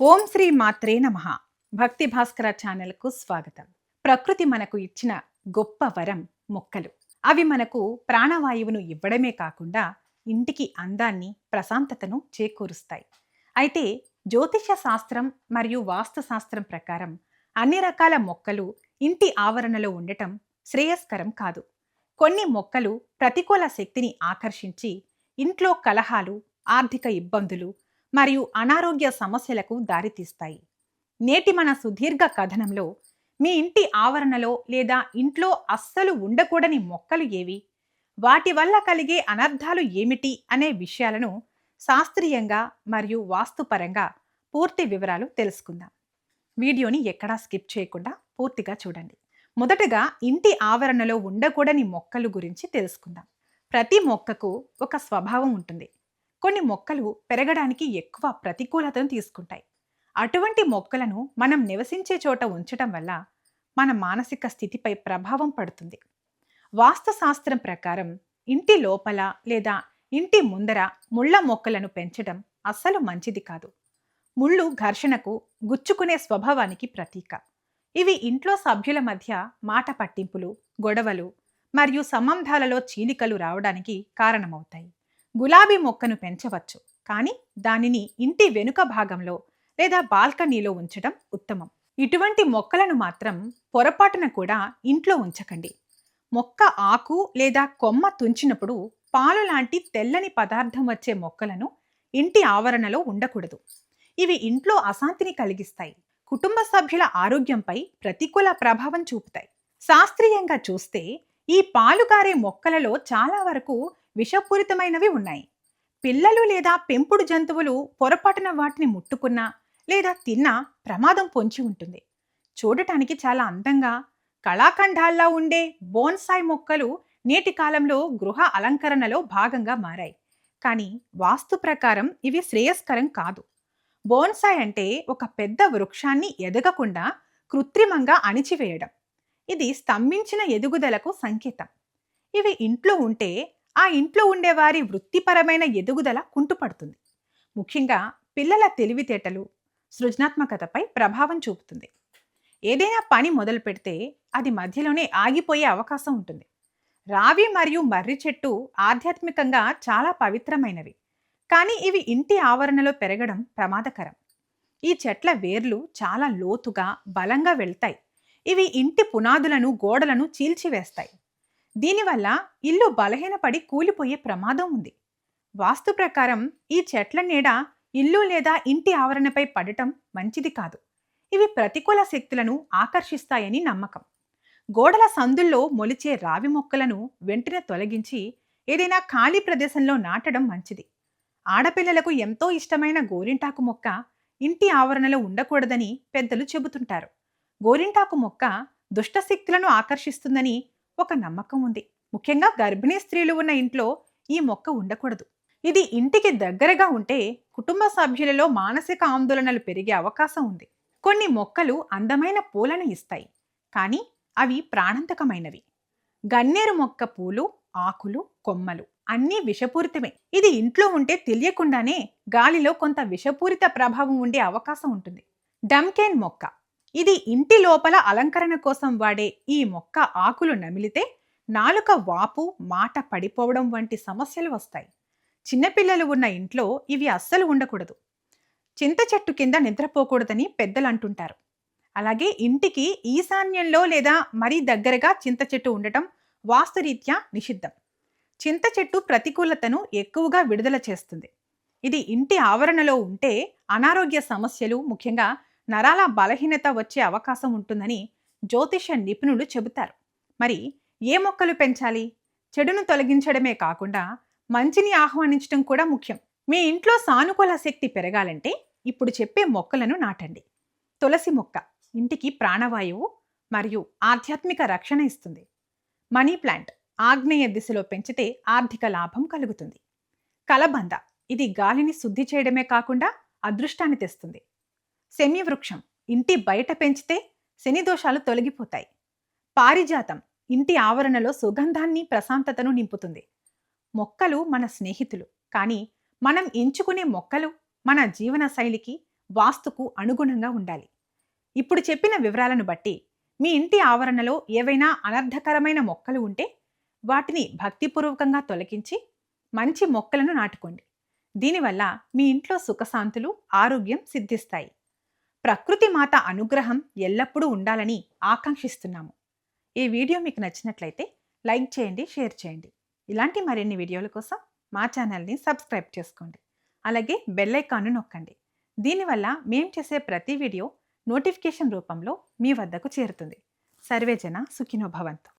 ఓం శ్రీ మాత్రే నమః. భక్తి భాస్కర ఛానల్కు స్వాగతం. ప్రకృతి మనకు ఇచ్చిన గొప్ప వరం మొక్కలు. అవి మనకు ప్రాణవాయువును ఇవ్వడమే కాకుండా ఇంటికి అందాన్ని, ప్రశాంతతను చేకూరుస్తాయి. అయితే జ్యోతిష శాస్త్రం మరియు వాస్తు శాస్త్రం ప్రకారం అన్ని రకాల మొక్కలు ఇంటి ఆవరణలో ఉండటం శ్రేయస్కరం కాదు. కొన్ని మొక్కలు ప్రతికూల శక్తిని ఆకర్షించి ఇంట్లో కలహాలు, ఆర్థిక ఇబ్బందులు మరియు అనారోగ్య సమస్యలకు దారితీస్తాయి. నేటి మన సుదీర్ఘ కథనంలో మీ ఇంటి ఆవరణలో లేదా ఇంట్లో అస్సలు ఉండకూడని మొక్కలు ఏవి, వాటి వల్ల కలిగే అనర్థాలు ఏమిటి అనే విషయాలను శాస్త్రీయంగా మరియు వాస్తుపరంగా పూర్తి వివరాలు తెలుసుకుందాం. వీడియోని ఎక్కడా స్కిప్ చేయకుండా పూర్తిగా చూడండి. మొదటగా ఇంటి ఆవరణలో ఉండకూడని మొక్కలు గురించి తెలుసుకుందాం. ప్రతి మొక్కకు ఒక స్వభావం ఉంటుంది. కొన్ని మొక్కలు పెరగడానికి ఎక్కువ ప్రతికూలతను తీసుకుంటాయి. అటువంటి మొక్కలను మనం నివసించే చోట ఉంచటం వల్ల మన మానసిక స్థితిపై ప్రభావం పడుతుంది. వాస్తు శాస్త్రం ప్రకారం ఇంటి లోపల లేదా ఇంటి ముందర ముళ్ళ మొక్కలను పెంచడం అస్సలు మంచిది కాదు. ముళ్ళు ఘర్షణకు, గుచ్చుకునే స్వభావానికి ప్రతీక. ఇవి ఇంట్లో సభ్యుల మధ్య మాట పట్టింపులు, గొడవలు మరియు సంబంధాలలో చీలికలు రావడానికి కారణమవుతాయి. గులాబీ మొక్కను పెంచవచ్చు, కానీ దానిని ఇంటి వెనుక భాగంలో లేదా బాల్కనీలో ఉంచడం ఉత్తమం. ఇటువంటి మొక్కలను మాత్రం పొరపాటున కూడా ఇంట్లో ఉంచకండి. మొక్క ఆకు లేదా కొమ్మ తుంచినప్పుడు పాలు లాంటి తెల్లని పదార్థం వచ్చే మొక్కలను ఇంటి ఆవరణలో ఉండకూడదు. ఇవి ఇంట్లో అశాంతిని కలిగిస్తాయి, కుటుంబ సభ్యుల ఆరోగ్యంపై ప్రతికూల ప్రభావం చూపుతాయి. శాస్త్రీయంగా చూస్తే ఈ పాలుగారే మొక్కలలో చాలా వరకు విషపూరితమైనవి ఉన్నాయి. పిల్లలు లేదా పెంపుడు జంతువులు పొరపాటున వాటిని ముట్టుకున్నా లేదా తిన్నా ప్రమాదం పొంచి ఉంటుంది. చూడటానికి చాలా అందంగా, కళాఖండాల్లా ఉండే బోన్సాయ్ మొక్కలు నేటి కాలంలో గృహ అలంకరణలో భాగంగా మారాయి. కానీ వాస్తు ప్రకారం ఇవి శ్రేయస్కరం కాదు. బోన్సాయ్ అంటే ఒక పెద్ద వృక్షాన్ని ఎదగకుండా కృత్రిమంగా అణిచివేయడం. ఇది స్తంభించిన ఎదుగుదలకు సంకేతం. ఇవి ఇంట్లో ఉంటే ఆ ఇంట్లో ఉండేవారి వృత్తిపరమైన ఎదుగుదల కుంటుపడుతుంది. ముఖ్యంగా పిల్లల తెలివితేటలు, సృజనాత్మకతపై ప్రభావం చూపుతుంది. ఏదైనా పని మొదలు పెడితే అది మధ్యలోనే ఆగిపోయే అవకాశం ఉంటుంది. రావి మరియు మర్రి చెట్టు ఆధ్యాత్మికంగా చాలా పవిత్రమైనవి, కానీ ఇవి ఇంటి ఆవరణలో పెరగడం ప్రమాదకరం. ఈ చెట్ల వేర్లు చాలా లోతుగా, బలంగా వెళ్తాయి. ఇవి ఇంటి పునాదులను, గోడలను చీల్చివేస్తాయి. దీనివల్ల ఇల్లు బలహీనపడి కూలిపోయే ప్రమాదం ఉంది. వాస్తు ప్రకారం ఈ చెట్ల నీడ ఇల్లు లేదా ఇంటి ఆవరణపై పడటం మంచిది కాదు. ఇవి ప్రతికూల శక్తులను ఆకర్షిస్తాయని నమ్మకం. గోడల సందుల్లో మొలిచే రావి మొక్కలను వెంటనే తొలగించి ఏదైనా ఖాళీ ప్రదేశంలో నాటడం మంచిది. ఆడపిల్లలకు ఎంతో ఇష్టమైన గోరింటాకు మొక్క ఇంటి ఆవరణలో ఉండకూడదని పెద్దలు చెబుతుంటారు. గోరింటాకు మొక్క దుష్టశక్తులను ఆకర్షిస్తుందని ఒక నమ్మకం ఉంది. ముఖ్యంగా గర్భిణీ స్త్రీలు ఉన్న ఇంట్లో ఈ మొక్క ఉండకూడదు. ఇది ఇంటికి దగ్గరగా ఉంటే కుటుంబ సభ్యులలో మానసిక ఆందోళనలు పెరిగే అవకాశం ఉంది. కొన్ని మొక్కలు అందమైన పూలను ఇస్తాయి, కానీ అవి ప్రాణాంతకమైనవి. గన్నేరు మొక్క పూలు, ఆకులు, కొమ్మలు అన్నీ విషపూరితమే. ఇది ఇంట్లో ఉంటే తెలియకుండానే గాలిలో కొంత విషపూరిత ప్రభావం ఉండే అవకాశం ఉంటుంది. డంకెన్ మొక్క, ఇది ఇంటి లోపల అలంకరణ కోసం వాడే ఈ మొక్క ఆకులు నమిలితే నాలుక వాపు, మాట పడిపోవడం వంటి సమస్యలు వస్తాయి. చిన్నపిల్లలు ఉన్న ఇంట్లో ఇవి అస్సలు ఉండకూడదు. చింత చెట్టు కింద నిద్రపోకూడదని పెద్దలు అంటుంటారు. అలాగే ఇంటికి ఈశాన్యంలో లేదా మరీ దగ్గరగా చింత చెట్టు ఉండటం వాస్తురీత్యా నిషిద్ధం. చింత చెట్టు ప్రతికూలతను ఎక్కువగా విడుదల చేస్తుంది. ఇది ఇంటి ఆవరణలో ఉంటే అనారోగ్య సమస్యలు, ముఖ్యంగా నరాల బలహీనత వచ్చే అవకాశం ఉంటుందని జ్యోతిష నిపుణులు చెబుతారు. మరి ఏ మొక్కలు పెంచాలి? చెడును తొలగించడమే కాకుండా మంచిని ఆహ్వానించడం కూడా ముఖ్యం. మీ ఇంట్లో సానుకూల శక్తి పెరగాలంటే ఇప్పుడు చెప్పే మొక్కలను నాటండి. తులసి మొక్క ఇంటికి ప్రాణవాయువు మరియు ఆధ్యాత్మిక రక్షణ ఇస్తుంది. మనీ ప్లాంట్ ఆగ్నేయ దిశలో పెంచితే ఆర్థిక లాభం కలుగుతుంది. కలబంద, ఇది గాలిని శుద్ధి చేయడమే కాకుండా అదృష్టాన్ని తెస్తుంది. శమి వృక్షం ఇంటి బయట పెంచితే శని దోషాలు తొలగిపోతాయి. పారిజాతం ఇంటి ఆవరణలో సుగంధాన్ని, ప్రశాంతతను నింపుతుంది. మొక్కలు మన స్నేహితులు, కానీ మనం ఎంచుకునే మొక్కలు మన జీవన శైలికి, వాస్తుకు అనుగుణంగా ఉండాలి. ఇప్పుడు చెప్పిన వివరాలను బట్టి మీ ఇంటి ఆవరణలో ఏవైనా అనర్థకరమైన మొక్కలు ఉంటే వాటిని భక్తిపూర్వకంగా తొలగించి మంచి మొక్కలను నాటుకోండి. దీనివల్ల మీ ఇంట్లో సుఖశాంతులు, ఆరోగ్యం సిద్ధిస్తాయి. ప్రకృతి మాత అనుగ్రహం ఎల్లప్పుడూ ఉండాలని ఆకాంక్షిస్తున్నాము. ఈ వీడియో మీకు నచ్చినట్లయితే లైక్ చేయండి, షేర్ చేయండి. ఇలాంటి మరిన్ని వీడియోల కోసం మా ఛానల్ని సబ్స్క్రైబ్ చేసుకోండి. అలాగే బెల్ ఐకాన్ను నొక్కండి. దీనివల్ల మేము చేసే ప్రతి వీడియో నోటిఫికేషన్ రూపంలో మీ వద్దకు చేరుతుంది. సర్వేజన సుఖినో భవంతు.